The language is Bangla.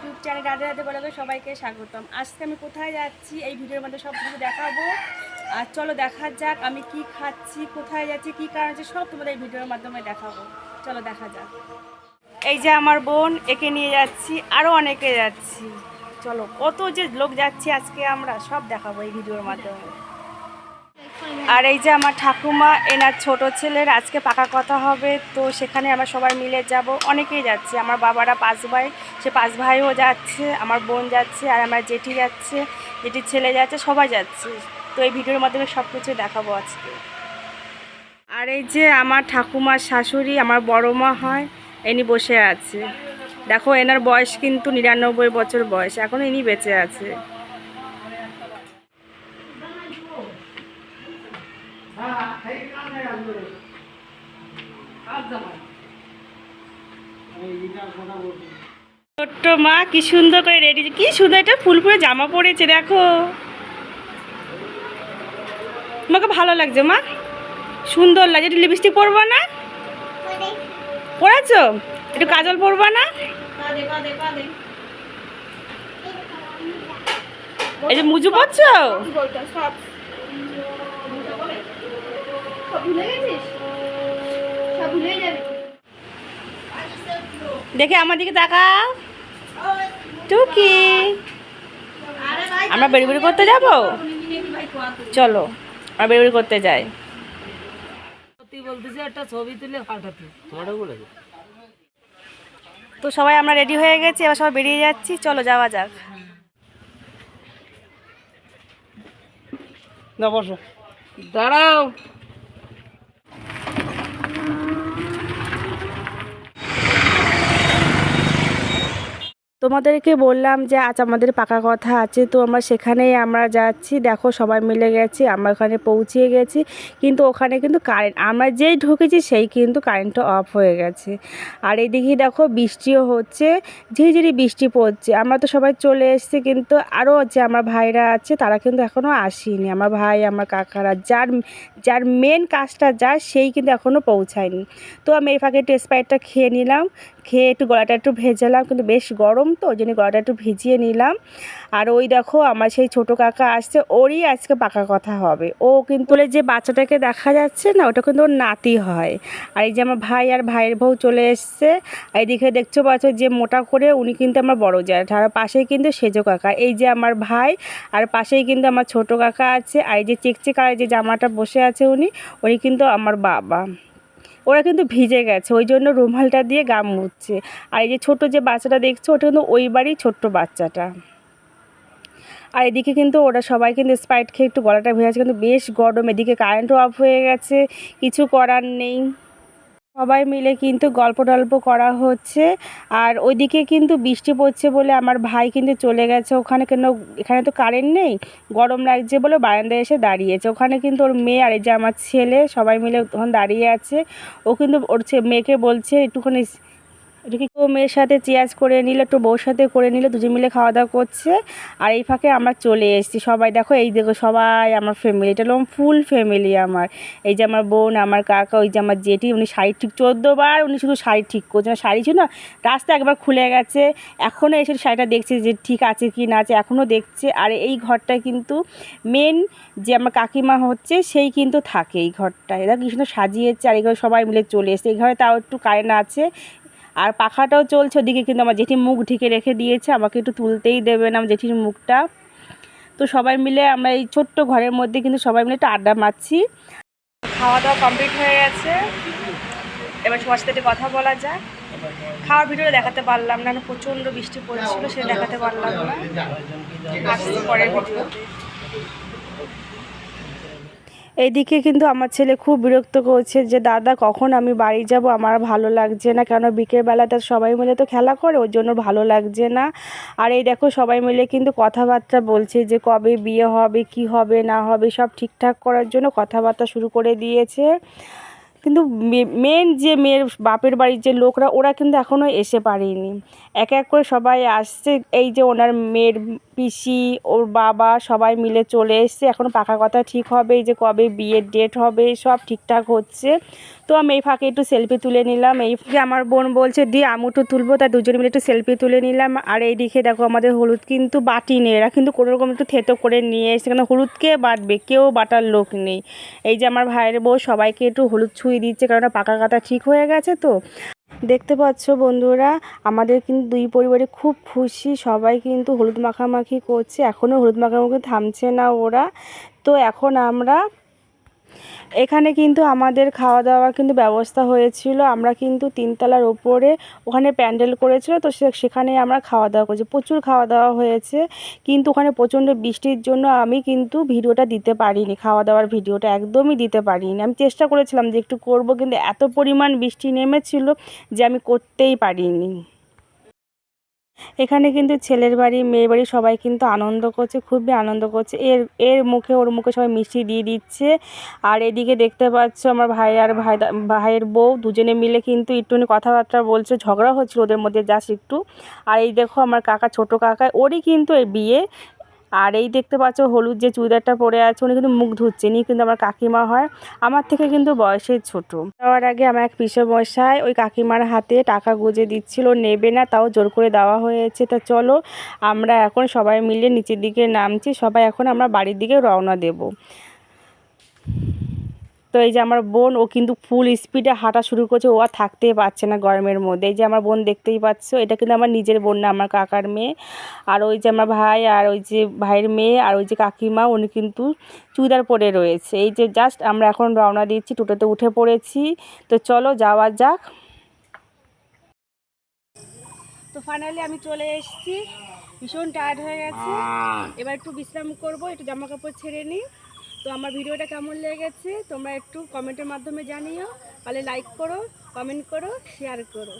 ইউটিউব চ্যানেল রাধে রাধে বলে সবাইকে স্বাগতম। আজকে আমি কোথায় যাচ্ছি এই ভিডিওর মধ্যে সব কিছু দেখাবো। আর চলো দেখা যাক আমি কি খাচ্ছি, কোথায় যাচ্ছি, কি কারণ আছে, সব তোমাদের এই ভিডিওর মাধ্যমে দেখাবো। চলো দেখা যাক। এই যে আমার বোন, একে নিয়ে যাচ্ছি, আরও অনেকে যাচ্ছি। চলো কত যে লোক যাচ্ছি আজকে আমরা সব দেখাবো এই ভিডিওর মাধ্যমে। আর এই যে আমার ঠাকুমা, এনার ছোট ছেলের আজকে পাকা কথা হবে, তো সেখানে আমরা সবাই মিলে যাব। অনেকেই যাচ্ছে, আমার বাবারা 5 ভাই, সে 5 ভাইও যাচ্ছে, আমার বোন যাচ্ছে, আর আমার জেঠি যাচ্ছে, জেঠির ছেলে যাচ্ছে, সবাই যাচ্ছে। তো এই ভিডিওর মাধ্যমে সব কিছু দেখাবো আজকে। আর এই যে আমার ঠাকুমার শাশুড়ি, আমার বড় মা হয়, ইনি বসে আছে। দেখো এনার বয়স কিন্তু 99 বছর বয়স, এখনও ইনি বেঁচে আছে। ছোট্ট মা কি সুন্দর করে রেডি, কি সুন্দর একটা ফুল ফুলে জামা পরেছে দেখো। তোমাকে ভালো লাগছে মা, সুন্দর লাগছে। একটু লিপস্টিক পরবো না? পরেছো? একটু কাজল পরবা না? এই যে মুজু পরছো? দেখে আমার দিকে তাকাও টুকি। আমরা বেড়ি করতে যাব, চলো আমরা বেড়ি করতে যাই। তো সবাই আমরা রেডি হয়ে গেছি, এবার সবাই বেরিয়ে যাচ্ছি, চলো যাওয়া যাক। দাঁড়াও। তোমাদেরকে বললাম যে আজ আমাদের পাকা কথা আছে, তো আমরা সেখানেই আমরা যাচ্ছি। দেখো সবাই মিলে গেছি, আমরা ওখানে পৌঁছে গেছি, কিন্তু ওখানে কিন্তু কারেন্ট, আমরা যেই ঢুকেছি সেই কিন্তু কারেন্টটা অফ হয়ে গেছে। আর এইদিকে দেখো বৃষ্টিও হচ্ছে, ঝিরিঝিরি বৃষ্টি পড়ছে। আমরা তো সবাই চলে এসেছি, কিন্তু আরও যে আমার ভাইরা আছে তারা কিন্তু এখনও আসেনি। আমার ভাই, আমার কাকারা, যার যার মেন কাজটা যার, সেই কিন্তু এখনও পৌঁছায়নি। তো আমি এই ফাঁকে স্প্রাইটটা খেয়ে নিলাম, খেয়ে একটু গলাটা একটু ভেজালাম, কিন্তু বেশ গরম তো ওই জন্য গলাটা একটু ভিজিয়ে নিলাম। আর ওই দেখো আমার সেই ছোটো কাকা আসছে, ওরই আজকে পাকা কথা হবে। ও কিন্তু যে বাচ্চাটাকে দেখা যাচ্ছে না, ওটা কিন্তু ওর নাতি হয়। আর এই যে আমার ভাই আর ভাইয়ের বউ চলে এসছে। এইদিকে দেখছো পাচ্ছ যে মোটা করে, উনি কিন্তু আমার বড় জ্যাঠা। আর পাশেই কিন্তু সেজো কাকা, এই যে আমার ভাই, আর পাশেই কিন্তু আমার ছোটো কাকা আছে। আর এই যে চেকচে কালার যে জামাটা বসে আছে উনি, উনি কিন্তু আমার বাবা। ওরা কিন্তু ভিজে গেছে, ওই জন্য রুমালটা দিয়ে গা মুছছে। আর এই যে ছোটো যে বাচ্চাটা দেখছো, ওটা কিন্তু ওই বাড়ির ছোট্ট বাচ্চাটা। আর এদিকে কিন্তু ওরা সবাই কিন্তু স্প্রাইট খেয়ে একটু গলাটা ভেজাচ্ছে, কিন্তু বেশ গরম। এদিকে কারেন্টও অফ হয়ে গেছে, কিছু করার নেই। সবাই মিলে কিন্তু গল্প টল্প করা হচ্ছে। আর ওইদিকে কিন্তু বৃষ্টি পড়ছে বলে আমার ভাই কিন্তু চলে গেছে ওখানে, কেন এখানে তো কারেন্ট নেই, গরম লাগছে বলে বারান্দায় এসে দাঁড়িয়েছে। ওখানে কিন্তু ওর মেয়ে আর এই যে আমার ছেলে সবাই মিলে তখন দাঁড়িয়ে আছে। ও কিন্তু ওর মেয়েকে বলছে একটুখানি, এটা কি মেয়ের সাথে চেয়ার্স করে নিল, একটু বউর সাথে করে নিল, দুজন মিলে খাওয়া দাওয়া করছে। আর এই ফাঁকে আমরা চলে এসেছি সবাই। দেখো এই দেখো সবাই আমার ফ্যামিলি, এটা হলো ফুল ফ্যামিলি আমার। এই যে আমার বোন, আমার কাকা, ওই যে আমার জেঠি, উনি শাড়ি ঠিক 14 বার উনি শুধু শাড়ি ঠিক করছে। শাড়ি ছিল না, রাস্তা একবার খুলে গেছে, এখনও এসে শাড়িটা দেখছে যে ঠিক আছে কি না আছে, এখনও দেখছে। আর এই ঘরটা কিন্তু মেন যে আমার কাকিমা হচ্ছে, সেই কিন্তু থাকে এই ঘরটায়। এরা কি সুন্দর সাজিয়েছে। আর এই ঘরে সবাই মিলে চলে এসছে। এই ঘরে তাও একটু কারেন্ট আছে, আর পাখাটাও চলছে। ওদিকে কিন্তু আমার জেঠি মুখ ঢেকে রেখে দিয়েছে, আমাকে একটু তুলতেই দেবে না আমার জেঠির মুখটা। তো সবাই মিলে আমরা এই ছোট্ট ঘরের মধ্যে কিন্তু সবাই মিলে একটু আড্ডা মারছি। খাওয়া দাওয়া কমপ্লিট হয়ে গেছে, এবার সবার সাথে একটু কথা বলা যায়। খাওয়ার ভিডিও দেখাতে পারলাম না, প্রচণ্ড বৃষ্টি পড়ছিল, সে দেখাতে পারলাম না। আসছি পরের ভিডিও। এইদিকে কিন্তু আমার ছেলে খুব বিরক্ত করছে যে দাদা কখন আমি বাড়ি যাব, আমার ভালো লাগছে না, কেন বিকেলবেলাতে সবাই মিলে তো খেলা করে, ওর জন্য ভালো লাগছে না। আর এই দেখো সবাই মিলে কিন্তু কথাবার্তা বলছে যে কবে বিয়ে হবে, কি হবে না হবে, সব ঠিকঠাক করার জন্য কথাবার্তা শুরু করে দিয়েছে। কিন্তু মেন যে মেয়ের বাপের বাড়ির যে লোকরা, ওরা কিন্তু এখনও এসে পারেনি। এক এক করে সবাই আসছে। এই যে ওনার মেয়ের পিসি ওর বাবা সবাই মিলে চলে এসছে। এখন পাকা কথা ঠিক হবে, এই যে কবে বিয়ের ডেট হবে সব ঠিকঠাক হচ্ছে। তো আমি এই ফাঁকে একটু সেলফি তুলে নিলাম। এই যে আমার বোন বলছে দি আমি একটু তুলবো, তাই দুজনে মিলে একটু সেলফি তুলে নিলাম। আর এই দিকে দেখো আমাদের হলুদ কিন্তু বাটি নেই, এরা কিন্তু কোনো রকম একটু থেতো করে নিয়ে এসছে, কারণ হলুদ কে বাটবে, কেউ বাটার লোক নেই। এই যে আমার ভাইয়ের বউ সবাইকে একটু হলুদ ছুঁয়ে দিচ্ছে, কারণ পাকা কথা ঠিক হয়ে গেছে। তো দেখতে পাচ্ছ বন্ধুরা, আমাদের কিন্তু দুই পরিবারে খুব খুশি, সবাই কিন্তু হলুদ মাখামাখি করছে, এখনও হলুদ মাখামাখি থামছে না ওরা। তো এখন আমরা এখানে কিন্তু আমাদের খাওয়া দাওয়ার কিন্তু ব্যবস্থা হয়েছিল। আমরা কিন্তু 3 তলার ওপরে ওখানে প্যান্ডেল করেছিল, তো সেখানে আমরা খাওয়া দাওয়া করেছি, প্রচুর খাওয়া দাওয়া হয়েছে। কিন্তু ওখানে প্রচণ্ড বৃষ্টির জন্য আমি কিন্তু ভিডিওটা দিতে পারিনি, খাওয়া দাওয়ার ভিডিওটা একদমই দিতে পারিনি। আমি চেষ্টা করেছিলাম যে একটু করব, কিন্তু এত পরিমাণ বৃষ্টি নেমেছিল যে আমি করতেই পারিনি। এখানে কিন্তু ছেলের বাড়ি মেয়ের বাড়ি সবাই কিন্তু আনন্দ করছে, খুবই আনন্দ করছে। এর এর মুখে ওর মুখে সবাই মিষ্টি দিয়ে দিচ্ছে। আর এদিকে দেখতে পাচ্ছ আমার ভাই আর ভাইয়ের বউ দুজনে মিলে কিন্তু একটুখানি কথাবার্তা বলছে, ঝগড়া হচ্ছিল ওদের মধ্যে জাস্ট একটু। আর এই দেখো আমার কাকা, ছোট কাকা, ওরই কিন্তু এই বিয়ে। আর এই দেখতে পাচ্ছ হলুদ যে চুড়িদারটা পরে আছে, উনি কিন্তু মুখ ধুচ্ছে, ইনি কিন্তু আমার কাকিমা হয়, আমার থেকে কিন্তু বয়সে ছোট। যাওয়ার আগে আমার এক পিসেমশাই ওই কাকিমার হাতে টাকা গুঁজে দিচ্ছিল, নেবে না, তাও জোর করে দেওয়া হয়েছে। তা চলো আমরা এখন সবাই মিলে নিচের দিকে নামছি, সবাই এখন আমরা বাড়ির দিকে রওনা দেব। তো এই যে আমার বোন, ও কিন্তু ফুল স্পিডে হাঁটা শুরু করছে, ও আর থাকতেই পারছে না গরমের মধ্যে। এই যে আমার বোন দেখতেই পাচ্ছ, এটা কিন্তু আমার নিজের বোন না, আমার কাকার মেয়ে। আর ওই যে আমার ভাই, আর ওই যে ভাইয়ের মেয়ে, আর ওই যে কাকিমা, উনি কিন্তু চুড়িদার পরে রয়েছে। এই যে জাস্ট আমরা এখন রওনা দিচ্ছি, টোটোতে উঠে পড়েছি। তো চলো যাওয়া যাক। তো ফাইনালি আমি চলে এসেছি, ভীষণ টায়ার্ড হয়ে গেছে, এবার একটু বিশ্রাম করব, একটু জামা কাপড় ছেড়ে নিই। তো আমার ভিডিওটা কেমন লেগেছে তোমরা একটু কমেন্টের মাধ্যমে জানিও, তাহলে লাইক করো, কমেন্ট করো, শেয়ার করো।